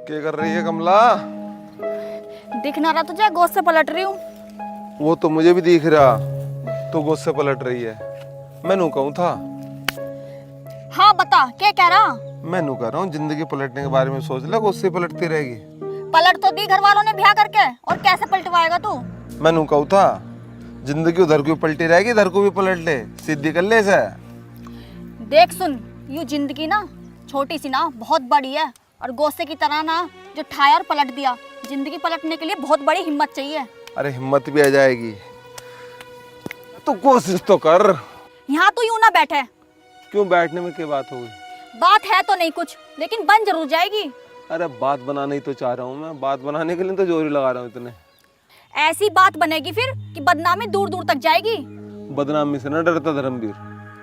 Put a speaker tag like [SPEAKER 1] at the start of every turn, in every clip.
[SPEAKER 1] क्या कर रही है कमला?
[SPEAKER 2] दिख ना रहा तुझे? गोद से पलट रही हूँ।
[SPEAKER 1] वो तो मुझे भी दिख रहा, तो गोद से पलट रही है। मैनू कहूँ था।
[SPEAKER 2] हाँ बता, क्या कह रहा?
[SPEAKER 1] मैनू कह रहा हूँ, जिंदगी पलटने के बारे में सोच ले, गोद से पलटती रहेगी।
[SPEAKER 2] पलट तो दी घर वालों ने ब्याह करके, और कैसे पलटवाएगा तू?
[SPEAKER 1] मैनू कहूँ था, जिंदगी उधर को पलटी रहेगी, इधर को भी पलट ले, सीधी कर ले इसे।
[SPEAKER 2] देख सुन, यूँ जिंदगी ना छोटी सी ना बहुत बड़ी है, और गोसे की तरह ना जो ठाया और पलट दिया। जिंदगी पलटने के लिए बहुत बड़ी हिम्मत चाहिए।
[SPEAKER 1] अरे हिम्मत भी आ जाएगी, तो कोशिश तो कर।
[SPEAKER 2] यहाँ तू यूँ ना बैठे।
[SPEAKER 1] क्यों बैठने में क्या बात हो गई?
[SPEAKER 2] बात है तो नहीं कुछ, लेकिन बन जरूर जाएगी।
[SPEAKER 1] अरे बात बनाना ही तो चाह रहा हूँ मैं, बात बनाने के लिए तो जोर ही लगा रहा हूँ इतने।
[SPEAKER 2] ऐसी बात बनेगी फिर कि बदनामी दूर दूर तक जाएगी।
[SPEAKER 1] बदनामी से ना डरता धर्मवीर।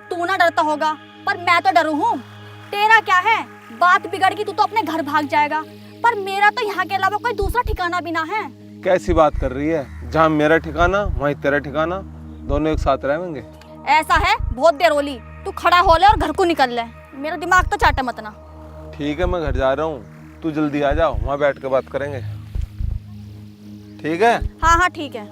[SPEAKER 2] तू ना डरता होगा, पर मैं तो डरू हूँ। तेरा क्या है, बात बिगड़ गई तू तो अपने घर भाग जाएगा, पर मेरा तो यहाँ के अलावा कोई दूसरा ठिकाना भी ना है।
[SPEAKER 1] कैसी बात कर रही है? जहाँ मेरा ठिकाना वहीं तेरा ठिकाना, दोनों एक साथ रहेंगे।
[SPEAKER 2] ऐसा है, बहुत देर होली। तू खड़ा हो ले और घर को निकल ले, मेरा दिमाग तो चाटा मत ना।
[SPEAKER 1] ठीक है, मैं घर जा रहा हूँ, तू जल्दी आ जाओ, वहाँ बैठ के बात करेंगे। ठीक है?
[SPEAKER 2] हाँ हाँ ठीक है।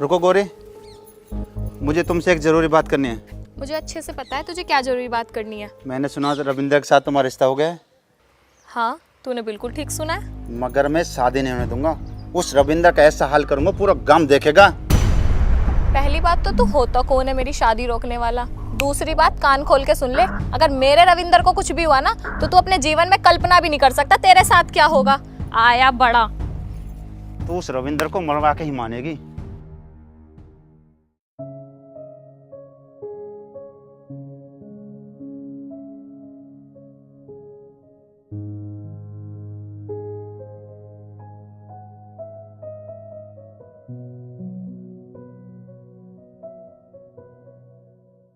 [SPEAKER 3] रुको गौरी, मुझे तुमसे एक ज़रूरी बात करनी है।
[SPEAKER 4] मुझे अच्छे से पता है तुझे क्या जरूरी बात करनी है।
[SPEAKER 3] मैंने सुना रविंद्र के साथ तुम्हारा रिश्ता हो गया है।
[SPEAKER 4] हाँ, तूने बिल्कुल ठीक सुना है।
[SPEAKER 3] मगर मैं शादी नहीं होने दूंगा। उस रविंद्र का ऐसा हाल करूंगा पूरा गांव देखेगा।
[SPEAKER 4] पहली बात तो तू होता कौन है मेरी शादी रोकने वाला। दूसरी बात, कान खोल के सुन ले, अगर मेरे रविंद्र को कुछ भी हुआ ना तो तू अपने जीवन में कल्पना भी नहीं कर सकता तेरे साथ क्या होगा। आया बड़ा।
[SPEAKER 3] तो उस रविंद्र को मरवा के ही मानेगी।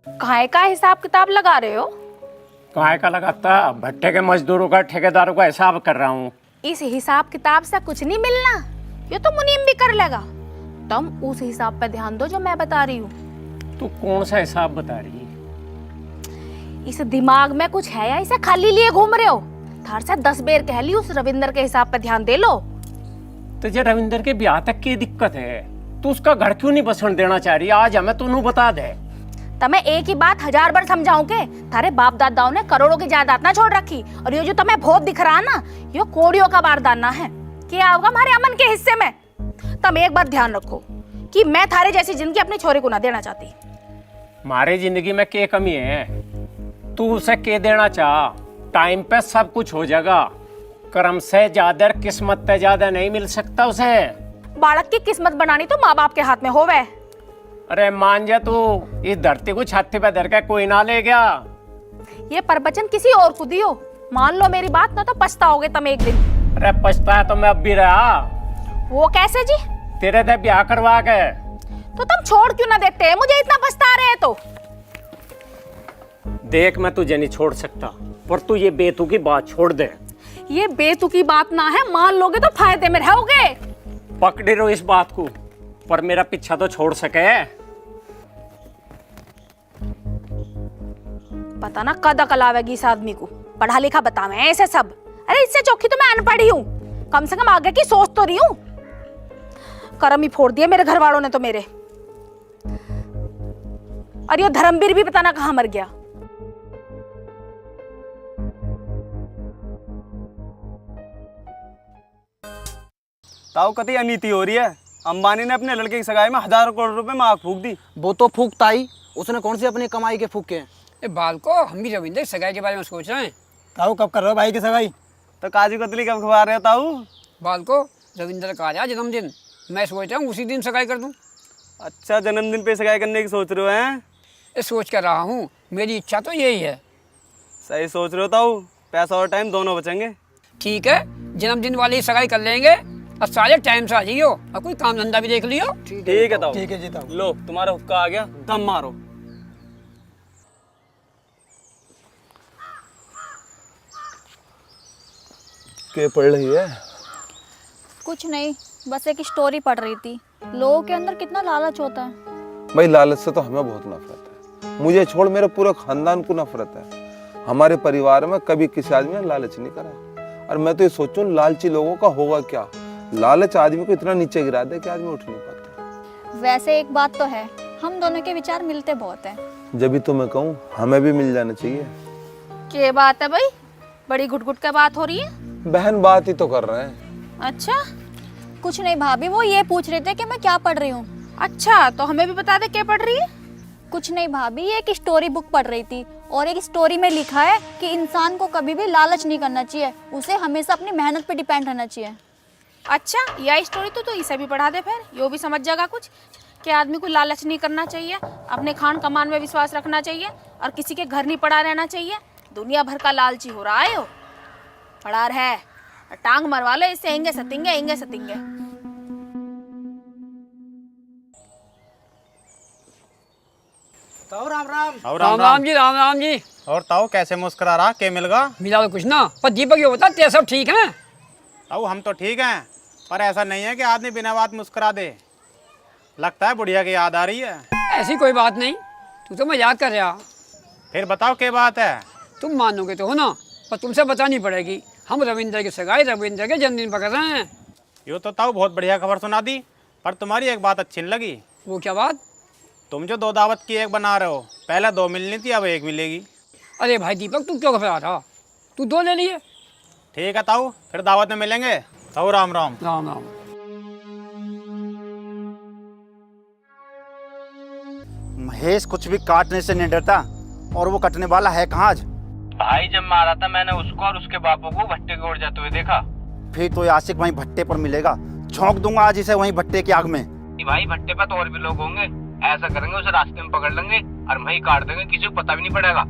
[SPEAKER 5] काहे का हिसाब किताब लगा रहे हो?
[SPEAKER 6] काहे का लगाता? भट्टे के मजदूरों का, ठेकेदारों का हिसाब कर रहा हूँ।
[SPEAKER 5] इस हिसाब किताब से कुछ नहीं मिलना, ये तो मुनीम भी कर लेगा। तुम उस हिसाब पे ध्यान दो जो मैं बता रही हूँ।
[SPEAKER 6] तू कौन सा हिसाब बता रही है?
[SPEAKER 5] इस दिमाग में कुछ है या इसे खाली लिए घूम रहे हो? थार से 10 बेर कह ली उस रविंद्र के हिसाब पे ध्यान दे लो।
[SPEAKER 6] तुझे रविंद्र के ब्याह तक की दिक्कत है, तू उसका घर क्यों नहीं बसने देना चाह रही? आज हमें तू बता दे।
[SPEAKER 5] तमें एक ही बात 1000 बार समझाऊं के थारे बाप दादाओं ने करोड़ों की जायदाद ना छोड़ रखी, और ये जो तुम्हें बहुत दिख रहा ना, ये कोड़ियों का बारदाना है। क्या होगा हमारे अमन के हिस्से में? तुम एक बात ध्यान रखो कि मैं थारे जैसी जिंदगी अपनी छोरी को ना देना चाहती।
[SPEAKER 6] हमारे जिंदगी में क्या कमी है? तू उसे के देना चाह, टाइम पे सब कुछ हो जाएगा। कर्म से ज्यादा, किस्मत से ज्यादा नहीं मिल सकता उसे।
[SPEAKER 5] बालक की किस्मत बनानी तो माँ बाप के हाथ में होवे।
[SPEAKER 6] अरे मान जा, तू इस धरती को छाती पे धर के कोई ना ले गया।
[SPEAKER 5] ये प्रवचन किसी और को दियो, मान लो मेरी बात ना तो पछताओगे तुम एक दिन।
[SPEAKER 6] अरे पछताया तो मैं अब भी रहा।
[SPEAKER 5] वो कैसे जी?
[SPEAKER 6] तेरे से ब्याह करवा के।
[SPEAKER 5] तो तुम छोड़ क्यों ना देते हैं मुझे? इतना पछता रहे तो
[SPEAKER 6] देख, मैं तुझे नहीं छोड़ सकता, पर तू ये बेतुकी बात छोड़ दे।
[SPEAKER 5] ये बेतुकी बात ना है, मान लोगे तो फायदे में रहोगे।
[SPEAKER 6] पकड़े रहो इस बात को, पर मेरा पीछा तो छोड़ सके।
[SPEAKER 5] पता ना कद अकल आवेगी इस आदमी को, पढ़ा लिखा बतावे ऐसे सब। अरे इससे चौकी तो मैं अनपढ़ ही हूँ, कम से कम आगे की सोच तो रही हूँ। कर्म ही फोड़ दिए मेरे घर वालों ने तो मेरे। और ये धर्मवीर भी पता ना कहाँ मर गया।
[SPEAKER 7] ताऊ कतई अनीति हो रही है। अंबानी ने अपने लड़के की सगाई में 1000 करोड़ रुपए में आग फूक दी।
[SPEAKER 8] वो तो फूकता ही, उसने कौन सी अपनी कमाई के फूके हैं?
[SPEAKER 9] बाल को हम भी रविंद्र की सगाई के बारे में सोच रहे हैं।
[SPEAKER 7] ताऊ कब कर रहे हो भाई की सगाई? तो काजू कतली कब खवा रहे हो ताऊ?
[SPEAKER 9] बाल को रविंद्र का आज जन्मदिन, मैं सोच रहा हूँ उसी दिन सगाई कर दूँ।
[SPEAKER 7] अच्छा, जन्मदिन पे सगाई करने की सोच रहे हो? हैं
[SPEAKER 9] ये सोच कर रहा हूँ, मेरी इच्छा तो यही है।
[SPEAKER 7] सही सोच रहे हो ताऊ, पैसा और टाइम दोनों बचेंगे।
[SPEAKER 9] ठीक है, जन्मदिन वाली सगाई कर लेंगे और सारे टाइम से आ जाइयो और कोई काम धंधा भी देख लियो।
[SPEAKER 7] ठीक है ताऊ।
[SPEAKER 8] ठीक है जी ताऊ।
[SPEAKER 7] लो तुम्हारा हुक्का आ गया, दम मारो।
[SPEAKER 1] क्या पढ़ रही है?
[SPEAKER 2] कुछ नहीं, बस एक स्टोरी पढ़ रही थी। लोगों के अंदर कितना लालच होता है।
[SPEAKER 1] भाई लालच से तो हमें बहुत नफरत है। मुझे छोड़ मेरे पूरे खानदान को नफरत है। हमारे परिवार में कभी किसी आदमी ने लालच नहीं करा। और मैं तो ये सोचूं लालची लोगों का होगा क्या। लालच आदमी को इतना नीचे गिरा दे कि आदमी उठ नहीं पाता।
[SPEAKER 2] वैसे एक बात तो है, हम दोनों के विचार मिलते बहुत हैं।
[SPEAKER 1] जब भी तो मैं कहूँ हमें भी मिल जाना चाहिए।
[SPEAKER 5] क्या बात है भाई, बड़ी घुट-घुट का बात हो रही है।
[SPEAKER 1] बहन बात ही तो कर रहे हैं।
[SPEAKER 5] अच्छा
[SPEAKER 2] कुछ नहीं भाभी, वो ये पूछ रहे थे कि मैं क्या पढ़ रही हूँ।
[SPEAKER 5] अच्छा, तो हमें भी बता दे क्या पढ़ रही है।
[SPEAKER 2] कुछ नहीं भाभी, ये एक स्टोरी बुक पढ़ रही थी और एक स्टोरी में लिखा है कि इंसान को कभी भी लालच नहीं करना चाहिए, उसे हमेशा अपनी मेहनत पे डिपेंड रहना चाहिए।
[SPEAKER 5] अच्छा, यह स्टोरी तो इसे भी पढ़ा दे, फिर यो भी समझ जाएगा कुछ कि आदमी को लालच नहीं करना चाहिए, अपने खान कमान में विश्वास रखना चाहिए और किसी के घर नहीं पड़ा रहना चाहिए। दुनिया भर का लालची हो रहा है यो, पड़ा है टांग मरवा लो इससे, एंगे सतेंगे।
[SPEAKER 8] ताऊ राम राम।
[SPEAKER 9] राम राम जी, राम राम जी।
[SPEAKER 10] और ताऊ कैसे मुस्कुरा रहा, के मिल गया?
[SPEAKER 9] मिला तो कुछ ना, पर दीपक ये बता तेरे सब ठीक है?
[SPEAKER 10] ताऊ हम तो ठीक हैं, पर ऐसा नहीं है कि आदमी बिना बात मुस्कुरा दे। लगता है बुढ़िया की याद आ रही है।
[SPEAKER 9] ऐसी कोई बात नहीं, तू तो मजाक कर रहा।
[SPEAKER 10] फिर बताओ क्या बात है?
[SPEAKER 9] तुम मानोगे तो हो ना, पर तुमसे बतानी पड़ेगी। हम रविंद्र की सगाई रविंद्र के जन्मदिन पर कर रहे हैं।
[SPEAKER 10] यूँ तो ताऊ बहुत बढ़िया खबर सुना दी, पर तुम्हारी एक बात अच्छी नहीं लगी।
[SPEAKER 9] वो क्या बात?
[SPEAKER 10] तुम जो 2 दावत की एक बना रहे हो, पहले 2 मिलनी थी, अब 1 मिलेगी।
[SPEAKER 9] अरे भाई दीपक, तू क्यों घबरा रहा? तू 2 ले लिए।
[SPEAKER 10] ठीक है ताऊ, फिर दावत में मिलेंगे। ताऊ राम राम।
[SPEAKER 9] राम राम।
[SPEAKER 3] महेश कुछ भी काटने से नहीं डरता, और वो कटने वाला है कहाँ आज?
[SPEAKER 11] भाई जब मारा था मैंने उसको और उसके बापू को भट्टे की ओर जाते हुए देखा।
[SPEAKER 3] फिर तो ये आशिक वहीं भट्टे पर मिलेगा, झोंक दूंगा आज इसे वहीं भट्टे की आग में।
[SPEAKER 11] भाई भट्टे पर तो और भी लोग होंगे, ऐसा करेंगे उसे रास्ते में पकड़ लेंगे और वहीं काट देंगे, किसी को पता भी नहीं पड़ेगा।